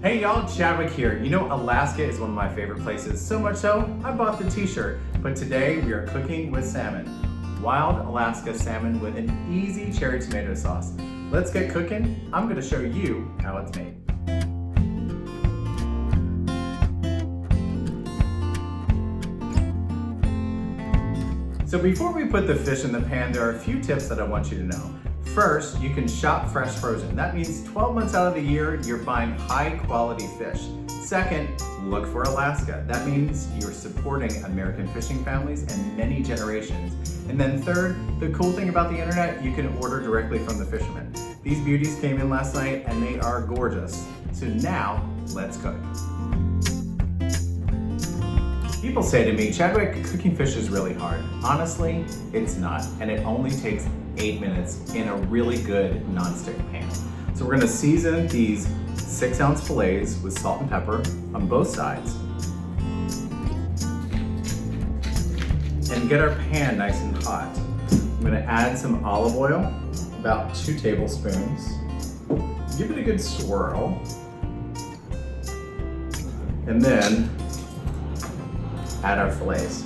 Hey y'all, Chadwick here. You know, Alaska is one of my favorite places, so much so I bought the t-shirt. But today we are cooking with salmon. Wild Alaska salmon with an easy cherry tomato sauce. Let's get cooking. I'm gonna show you how it's made. So before we put the fish in the pan, there are a few tips that I want you to know. First, you can shop fresh frozen. That means 12 months out of the year, you're buying high quality fish. Second, look for Alaska. That means you're supporting American fishing families and many generations. And then third, the cool thing about the internet, you can order directly from the fishermen. These beauties came in last night and they are gorgeous. So now, let's cook. People say to me, Chadwick, cooking fish is really hard. Honestly, it's not, and it only takes 8 minutes in a really good nonstick pan. So we're gonna season these 6-ounce fillets with salt and pepper on both sides. And get our pan nice and hot. I'm gonna add some olive oil, about 2 tablespoons. Give it a good swirl. And then add our fillets.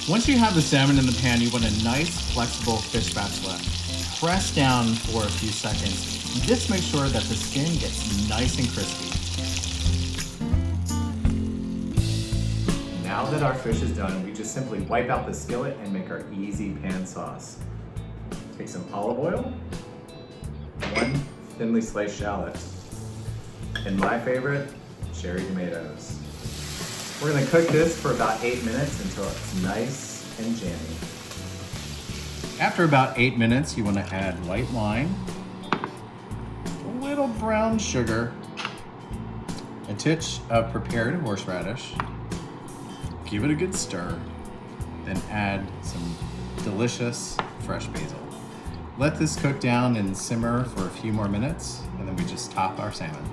Once you have the salmon in the pan, you want a nice, flexible fish spatula. Press down for a few seconds. This makes sure that the skin gets nice and crispy. Now that our fish is done, we just simply wipe out the skillet and make our easy pan sauce. Take some olive oil, 1 thinly sliced shallot, and my favorite, cherry tomatoes. We're gonna cook this for about 8 minutes until it's nice and jammy. After about 8 minutes, you wanna add white wine, a little brown sugar, a titch of prepared horseradish, give it a good stir, then add some delicious fresh basil. Let this cook down and simmer for a few more minutes, and then we just top our salmon.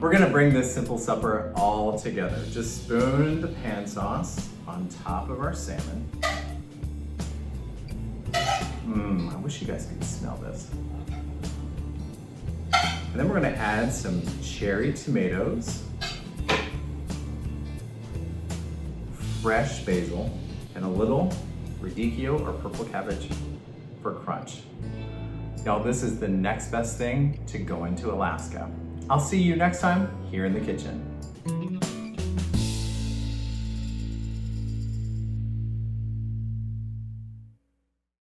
We're gonna bring this simple supper all together. Just spoon the pan sauce on top of our salmon. I wish you guys could smell this. And then we're gonna add some cherry tomatoes, fresh basil, and a little radicchio or purple cabbage for crunch. Y'all, this is the next best thing to going to Alaska. I'll see you next time here in the kitchen.